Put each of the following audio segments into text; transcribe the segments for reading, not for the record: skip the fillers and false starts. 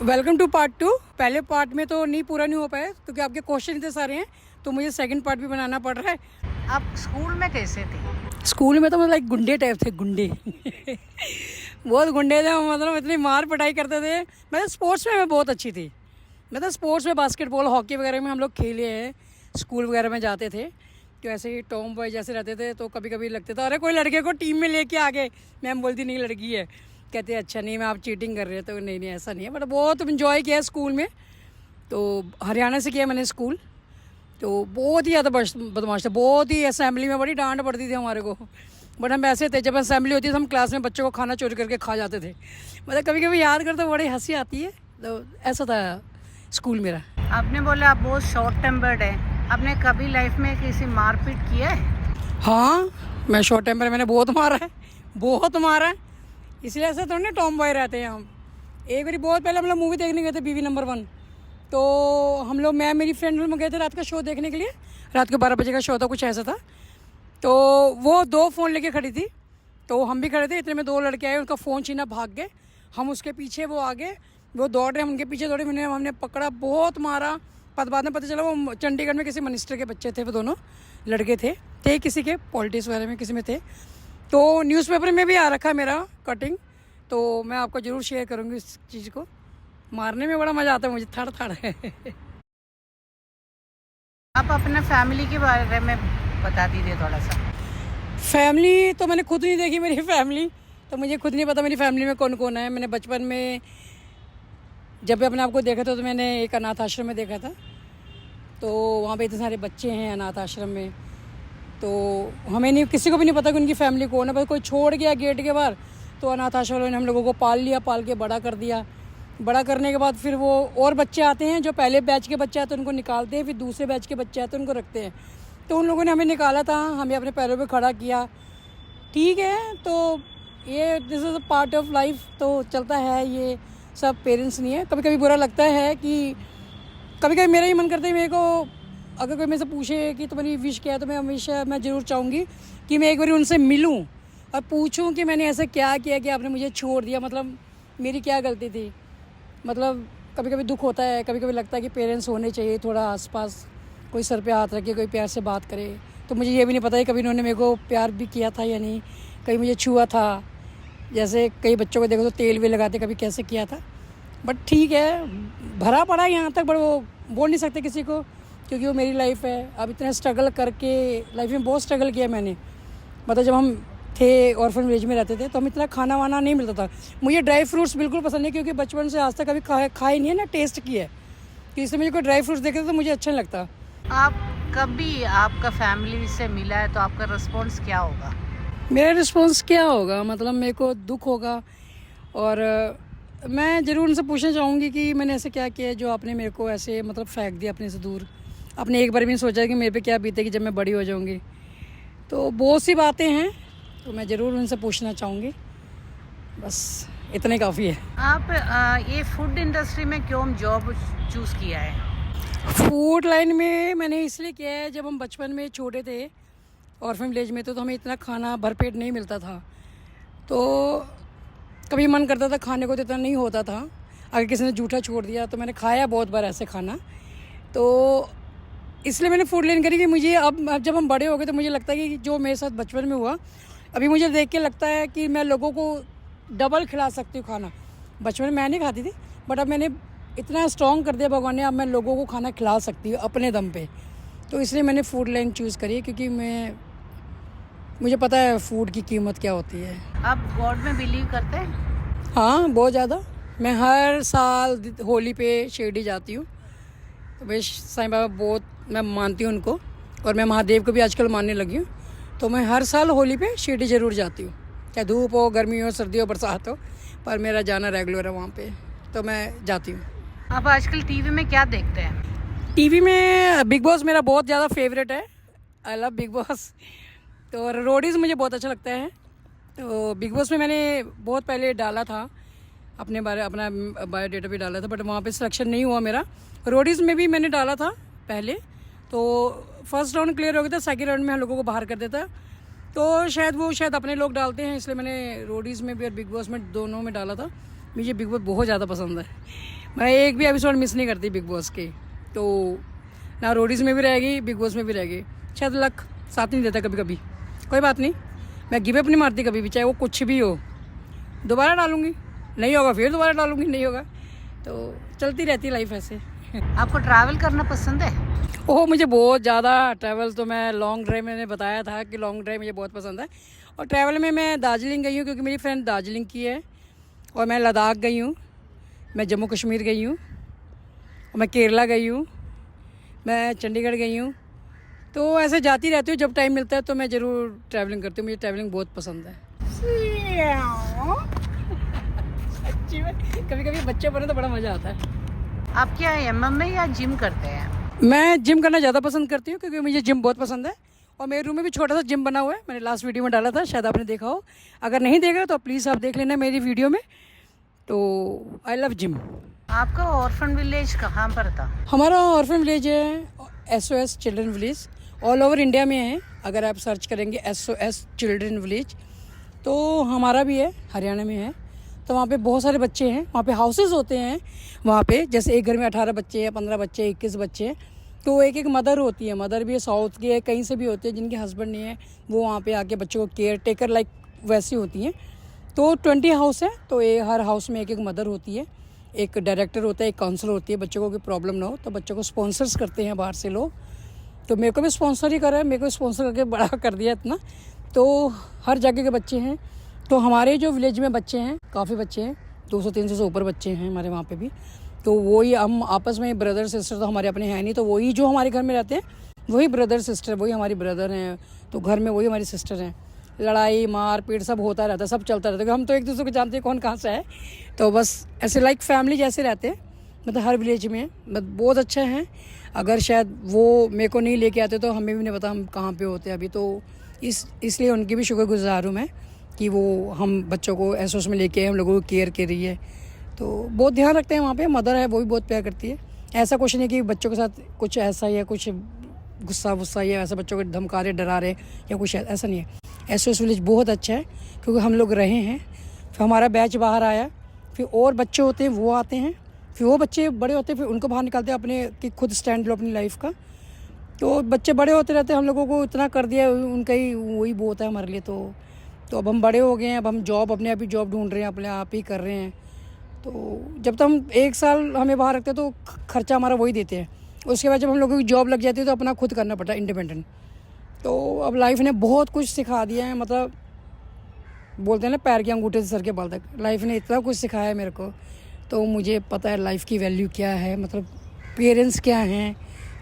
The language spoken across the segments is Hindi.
Welcome two part 2। पहले पार्ट में तो नहीं पूरा नहीं हो पाया क्योंकि आपके क्वेश्चन इतने सारे हैं, तो मुझे सेकंड पार्ट भी बनाना पड़ रहा है। आप स्कूल में कैसे थे? स्कूल में तो मतलब लाइक गुंडे टाइप थे, गुंडे बहुत गुंडे थे, मतलब इतनी मार पिटाई करते थे। मैं स्पोर्ट्स में मैं बहुत अच्छी थी। मैं तो स्पोर्ट्स में बास्केटबॉल, हॉकी वगैरह में हम लोग खेले हैं। स्कूल वगैरह में जाते थे तो ऐसे ही टॉम बॉय जैसे रहते थे, तो कभी कभी लगते था अरे कोई लड़के को टीम में लेके आ गए। मैम बोलती नहीं लड़की है, कहते अच्छा नहीं मैं आप चीटिंग कर रहे हैं, तो नहीं नहीं ऐसा नहीं है। बट बहुत इन्जॉय किया स्कूल में। तो हरियाणा से किया मैंने स्कूल, तो बहुत ही ज़्यादा बदमाश था। बहुत ही असेंबली में बड़ी डांट पड़ती थी हमारे को। बट हम ऐसे थे, जब असेंबली होती थी हम क्लास में बच्चों को खाना चोरी करके खा जाते थे। मतलब कभी कभी याद करते बड़ी हंसी आती है। तो ऐसा था स्कूल मेरा। आपने बोला आप बहुत शॉर्ट टेम्पर्ड है। आपने कभी लाइफ में किसी मारपीट किया है? हाँ, मैं शॉर्ट टेम्पर, मैंने बहुत मारा है, बहुत मारा है। इसलिए ऐसे थोड़ी ना टॉम बॉय रहते हैं हम। एक बार बहुत पहले हम लोग मूवी देखने गए थे, बीवी नंबर 1। तो हम लोग, मैं मेरी फ्रेंड में गए थे रात का शो देखने के लिए। रात को 12 बजे का शो था, कुछ ऐसा था। तो वो 2 फ़ोन लेके खड़ी थी, तो हम भी खड़े थे। इतने में 2 लड़के आए, उनका फ़ोन छीना, भाग गए। हम उसके पीछे, वो आगे, वो दौड़ रहे, हम उनके पीछे दौड़े। हमने पकड़ा, बहुत मारा। बाद में पता चला वो चंडीगढ़ में किसी मिनिस्टर के बच्चे थे। वो दोनों लड़के थे किसी के पॉलिटिक्स वगैरह में किसी में थे। तो न्यूज़पेपर में भी आ रखा है मेरा कटिंग, तो मैं आपको ज़रूर शेयर करूँगी इस चीज़ को। मारने में बड़ा मज़ा आता है मुझे, थड़ है। आप अपने फैमिली के बारे में बता दीजिए थोड़ा सा। फैमिली तो मैंने खुद नहीं देखी, मेरी फैमिली तो मुझे खुद नहीं पता मेरी फैमिली में कौन कौन है। मैंने बचपन में जब भी अपने आप को देखा था, तो मैंने एक अनाथ आश्रम में देखा था। तो वहाँ पे इतने सारे बच्चे हैं अनाथ आश्रम में, तो हमें नहीं, किसी को भी नहीं पता कि उनकी फैमिली कौन है। बस कोई छोड़ गया गेट के बाहर, तो अनाथ आश्रम वालों ने हम लोगों को पाल लिया, पाल के बड़ा कर दिया। बड़ा करने के बाद फिर वो और बच्चे आते हैं, जो पहले बैच के बच्चे आते हैं उनको निकालते हैं, फिर दूसरे बैच के बच्चे आते हैं उनको रखते हैं। तो उन लोगों ने हमें निकाला था, हमें अपने पैरों पे खड़ा किया। ठीक है, तो ये this is a part of life, तो चलता है। ये सब पेरेंट्स नहीं है। कभी कभी बुरा लगता है कि कभी कभी मेरा ही मन करता है, मेरे को अगर कोई मेरे से पूछे कि तुम्हारी विश क्या है, तो मैं हमेशा, मैं ज़रूर चाहूँगी कि मैं एक बार उनसे मिलूँ और पूछूँ कि मैंने ऐसा क्या किया कि आपने मुझे छोड़ दिया, मतलब मेरी क्या गलती थी। मतलब कभी कभी दुख होता है, कभी कभी लगता है कि पेरेंट्स होने चाहिए थोड़ा आसपास, कोई सर पे हाथ रखे, कोई प्यार से बात करे। तो मुझे ये भी नहीं पता है कभी उन्होंने मेरे को प्यार भी किया था या नहीं, कहीं मुझे छुआ था। जैसे कई बच्चों को देखो तो तेल भी लगाते, कभी कैसे किया था। बट ठीक है, भरा पड़ा यहाँ तक, बट वो बोल नहीं सकते किसी को, क्योंकि वो मेरी लाइफ है। अब इतना स्ट्रगल करके, लाइफ में बहुत स्ट्रगल किया मैंने। मतलब जब हम थे ऑर्फन विलेज में रहते थे, तो हम इतना खाना वाना नहीं मिलता था। मुझे ड्राई फ्रूट्स बिल्कुल पसंद नहीं, क्योंकि बचपन से आज तक कभी खाए नहीं है ना, टेस्ट किया है। कि इसलिए मुझे कोई ड्राई फ्रूट्स देखे तो मुझे अच्छा नहीं लगता। आप कभी आपका फैमिली से मिला है तो आपका रिस्पॉन्स क्या होगा? मेरा रिस्पॉन्स क्या होगा, मतलब मेरे को दुख होगा। और मैं ज़रूर उनसे पूछना चाहूँगी कि मैंने ऐसे क्या किया जो आपने मेरे को ऐसे मतलब फेंक दिया अपने से दूर। आपने एक बार भी नहीं सोचा कि मेरे पे क्या बीतेगी जब मैं बड़ी हो जाऊँगी। तो बहुत सी बातें हैं, तो मैं ज़रूर उनसे पूछना चाहूँगी। बस इतने काफ़ी है। आप ये फूड इंडस्ट्री में क्यों जॉब चूज़ किया है? फूड लाइन में मैंने इसलिए किया है, जब हम बचपन में छोटे थे ऑर्फन विलेज में, तो हमें इतना खाना भरपेट नहीं मिलता था। तो कभी मन करता था खाने को, तो इतना नहीं होता था। अगर किसी ने जूठा छोड़ दिया तो मैंने खाया बहुत बार ऐसे खाना। तो इसलिए मैंने फूड लाइन करी कि मुझे अब जब हम बड़े हो गए, तो मुझे लगता है कि जो मेरे साथ बचपन में हुआ, अभी मुझे देख के लगता है कि मैं लोगों को डबल खिला सकती हूँ खाना। बचपन में मैं नहीं खाती थी, बट अब मैंने इतना स्ट्रॉन्ग कर दिया भगवान ने, अब मैं लोगों को खाना खिला सकती हूँ अपने दम पे। तो इसलिए मैंने फूड लाइन चूज़ करी है, क्योंकि मुझे पता है फूड की कीमत क्या होती है। आप गॉड में बिलीव करते हैं? हाँ, बहुत ज़्यादा। मैं हर साल होली पे शिरडी जाती हूँ। तो मैं साईं बाबा बहुत मैं मानती हूँ उनको, और मैं महादेव को भी आजकल मानने लगी हूँ। तो मैं हर साल होली पे शिरडी ज़रूर जाती हूँ, चाहे धूप हो, गर्मी हो, सर्दी हो, बरसात हो, पर मेरा जाना रेगुलर है वहाँ पे, तो मैं जाती हूँ। आप आजकल टीवी में क्या देखते हैं? टीवी में बिग बॉस मेरा बहुत ज़्यादा फेवरेट है। I love big boss. तो रोडीज़ मुझे बहुत अच्छा लगता है। तो बिग बॉस में मैंने बहुत पहले डाला था, अपना बायोडाटा भी डाला था, बट वहाँ पे सिलेक्शन नहीं हुआ मेरा। रोडीज़ में भी मैंने डाला था पहले, तो फर्स्ट राउंड क्लियर हो गया था, सेकंड राउंड में हम लोगों को बाहर कर देता। तो शायद अपने लोग डालते हैं, इसलिए मैंने रोडीज़ में भी और बिग बॉस में दोनों में डाला था। मुझे बिग बॉस बहुत ज़्यादा पसंद है। मैं एक भी एपिसोड मिस नहीं करती बिग बॉस के। तो ना रोडीज़ में भी रहेगी, बिग बॉस में भी रहेगी। शायद लक साथ नहीं देता कभी कभी, कोई बात नहीं, मैं गिव अप नहीं मारती कभी भी, चाहे वो कुछ भी हो। दोबारा डालूंगी, नहीं होगा फिर दोबारा डालूंगी, नहीं होगा तो चलती रहती लाइफ ऐसे। आपको ट्रैवल करना पसंद है? ओह मुझे बहुत ज़्यादा ट्रैवल, तो मैं लॉन्ग ड्राइव, मैंने बताया था कि लॉन्ग ड्राइव मुझे बहुत पसंद है। और ट्रैवल में मैं दार्जिलिंग गई हूँ क्योंकि मेरी फ्रेंड दार्जिलिंग की है, और मैं लद्दाख गई हूँ, मैं जम्मू कश्मीर गई हूँ, और मैं केरला गई हूँ, मैं चंडीगढ़ गई हूँ। तो ऐसे जाती रहती हूँ, जब टाइम मिलता है तो मैं ज़रूर ट्रैवलिंग करती हूँ, मुझे ट्रैवलिंग बहुत पसंद है। सच्ची में कभी कभी बच्चे बने तो बड़ा मज़ा आता है। आप क्या एमएम में या जिम करते हैं? मैं जिम करना ज़्यादा पसंद करती हूँ क्योंकि मुझे जिम बहुत पसंद है, और मेरे रूम में भी छोटा सा जिम बना हुआ है। मैंने लास्ट वीडियो में डाला था, शायद आपने देखा हो, अगर नहीं देखा तो प्लीज़ आप देख लेना मेरी वीडियो में। तो आई लव जिम। आपका ऑर्फन विलेज कहाँ पर था? हमारा ऑर्फन विलेज है SOS children village, all over India में है। अगर आप सर्च करेंगे SOS चिल्ड्रन विलेज तो हमारा भी है, हरियाणा में है। तो वहाँ पे बहुत सारे बच्चे हैं, वहाँ पे हाउसेस होते हैं। वहाँ पे जैसे एक घर में 18 बच्चे हैं, 15 बच्चे, 21 बच्चे हैं, तो एक एक मदर होती है। मदर भी है, साउथ की है, कहीं से भी होते हैं, जिनके हस्बैंड नहीं है वो वहाँ पे आके बच्चों को केयर टेकर लाइक वैसी होती हैं। तो 20 हाउस है, तो हर हाउस में एक एक मदर होती है, एक डायरेक्टर होता है, एक काउंसलर होती है। बच्चों को कोई प्रॉब्लम ना हो तो बच्चों को स्पॉन्सर्स करते हैं बाहर से लोग। तो मेरे को भी स्पॉन्सर ही करा है, मेरे को स्पॉन्सर करके बड़ा कर दिया इतना। तो हर जगह के बच्चे हैं। तो हमारे जो विलेज में बच्चे हैं, काफ़ी बच्चे हैं, 200-300 से ऊपर बच्चे हैं हमारे वहाँ पे भी। तो वही हम आपस में ब्रदर सिस्टर तो हमारे अपने हैं नहीं, तो वही जो हमारे घर में रहते हैं वही ब्रदर सिस्टर, वही हमारी ब्रदर हैं। तो घर में वही हमारी सिस्टर हैं। लड़ाई मार पीट सब होता रहता है, सब चलता रहता है। हम तो एक दूसरे को जानते हैं कौन कहाँ से है, तो बस ऐसे लाइक फैमिली जैसे रहते हैं। मतलब हर विलेज में बहुत अच्छा है। अगर शायद वो मेरे को नहीं लेके आते तो हमें भी नहीं पता हम कहाँ पे होते अभी। तो इसलिए उनकी भी शुक्रगुजार हूँ मैं कि वो हम बच्चों को SOS में लेके हम लोगों को केयर कर रही है। तो बहुत ध्यान रखते हैं वहाँ पे। मदर है वो भी बहुत प्यार करती है। ऐसा कुछ नहीं कि बच्चों के साथ कुछ ऐसा या कुछ गुस्सा वुस्सा या ऐसा बच्चों को धमका रहे डरा रहे या कुछ ऐसा नहीं है। SOS विलेज बहुत अच्छा है क्योंकि हम लोग रहे हैं। फिर हमारा बैच बाहर आया, फिर और बच्चे होते हैं वो आते हैं, फिर वो बच्चे बड़े होते हैं, फिर उनको बाहर निकालते हैं अपने कि खुद स्टैंड लो अपनी लाइफ का। तो बच्चे बड़े होते रहते हैं, हम लोगों को इतना कर दिया उनका ही वही बहुत है हमारे लिए। तो अब हम बड़े हो गए हैं, अब हम जॉब अपने आप ही जॉब ढूंढ रहे हैं, अपने आप ही कर रहे हैं। तो जब तक हम 1 साल हमें बाहर रखते हैं तो खर्चा हमारा वही देते हैं। उसके बाद जब हम लोगों की जॉब लग जाती है तो अपना खुद करना पड़ता है इंडिपेंडेंट। तो अब लाइफ ने बहुत कुछ सिखा दिया है, मतलब बोलते हैं ना पैर के अंगूठे से सर के बाल तक, लाइफ ने इतना कुछ सिखाया है मेरे को। तो मुझे पता है लाइफ की वैल्यू क्या है, मतलब पेरेंट्स क्या हैं,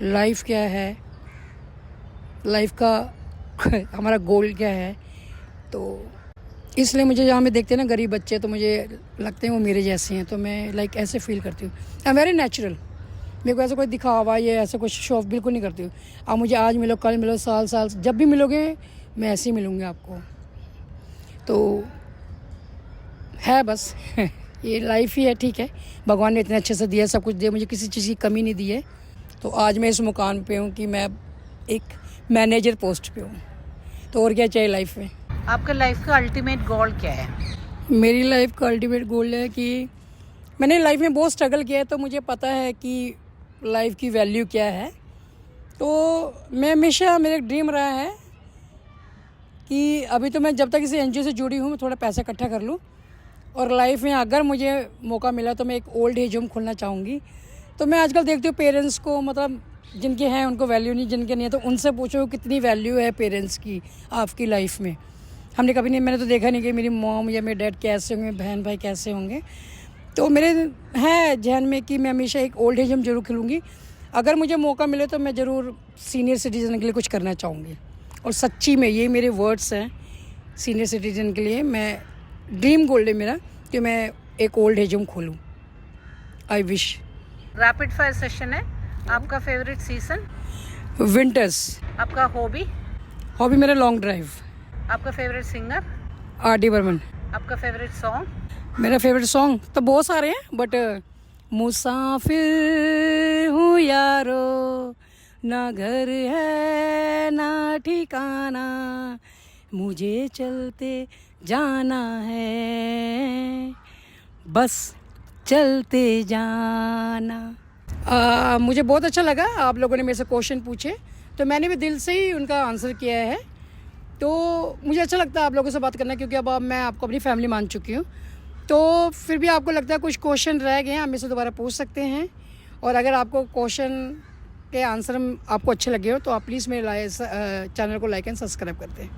लाइफ क्या है, लाइफ का हमारा गोल क्या है। तो इसलिए मुझे जहाँ में देखते हैं ना गरीब बच्चे, तो मुझे लगते हैं वो मेरे जैसे हैं। तो मैं लाइक ऐसे फील करती हूँ, आई एम वेरी नेचुरल। मेरे को ऐसा कोई दिखावा या ऐसा कुछ शो ऑफ बिल्कुल नहीं करती हूँ। आप मुझे आज मिलो, कल मिलो, साल जब भी मिलोगे मैं ऐसे ही मिलूँगी आपको। तो है बस ये लाइफ ही है, ठीक है। भगवान ने इतने अच्छे से दिया, सब कुछ दिया, मुझे किसी चीज़ की कमी नहीं दी है। तो आज मैं इस मुकाम पे हूँ कि मैं एक मैनेजर पोस्ट पे हूँ। तो और क्या चाहिए लाइफ में। आपका लाइफ का अल्टीमेट गोल क्या है? मेरी लाइफ का अल्टीमेट गोल है कि मैंने लाइफ में बहुत स्ट्रगल किया है, तो मुझे पता है कि लाइफ की वैल्यू क्या है। तो मैं हमेशा, मेरा एक ड्रीम रहा है कि अभी तो मैं जब तक इसी NGO से जुड़ी हूँ मैं थोड़ा पैसा इकट्ठा कर लूँ, और लाइफ में अगर मुझे मौका मिला तो मैं एक ओल्ड एज होम खोलना चाहूँगी। तो मैं आजकल देखती हूँ पेरेंट्स को, मतलब जिनके हैं उनको वैल्यू नहीं, जिनके नहीं है तो उनसे पूछो कितनी वैल्यू है पेरेंट्स की आपकी लाइफ में। हमने कभी नहीं, मैंने तो देखा नहीं कि मेरी मॉम या मेरे डैड कैसे होंगे, बहन भाई कैसे होंगे। तो मेरे है जहन में कि मैं हमेशा एक ओल्ड एज होम जरूर खोलूँगी। अगर मुझे मौका मिले तो मैं ज़रूर सीनियर सिटीज़न के लिए कुछ करना चाहूँगी। और सच्ची में ये मेरे वर्ड्स हैं, सीनियर सिटीज़न के लिए मैं ड्रीम गोल है मेरा कि मैं एक ओल्ड एज होम खोलूँ। I wish. Rapid fire session है। आपका फेवरेट सीजन? विंटर्स। आपका हॉबी? हॉबी मेरा लॉन्ग ड्राइव। आपका फेवरेट सिंगर? R.D. बर्मन। आपका फेवरेट सॉन्ग? मेरा फेवरेट सॉन्ग तो बहुत सारे हैं, बट मुसाफिर हूँ यारो, ना घर है ना ठिकाना, मुझे चलते जाना है, बस चलते जाना। मुझे बहुत अच्छा लगा आप लोगों ने मेरे से क्वेश्चन पूछे, तो मैंने भी दिल से ही उनका आंसर किया है। तो मुझे अच्छा लगता है आप लोगों से बात करना, क्योंकि अब मैं आपको अपनी फैमिली मान चुकी हूँ। तो फिर भी आपको लगता है कुछ क्वेश्चन रह गए हैं, आप मेरे से दोबारा पूछ सकते हैं। और अगर आपको क्वेश्चन के आंसर आपको अच्छे लगे हो तो आप प्लीज़ मेरे चैनल को लाइक एंड सब्सक्राइब करते हैं।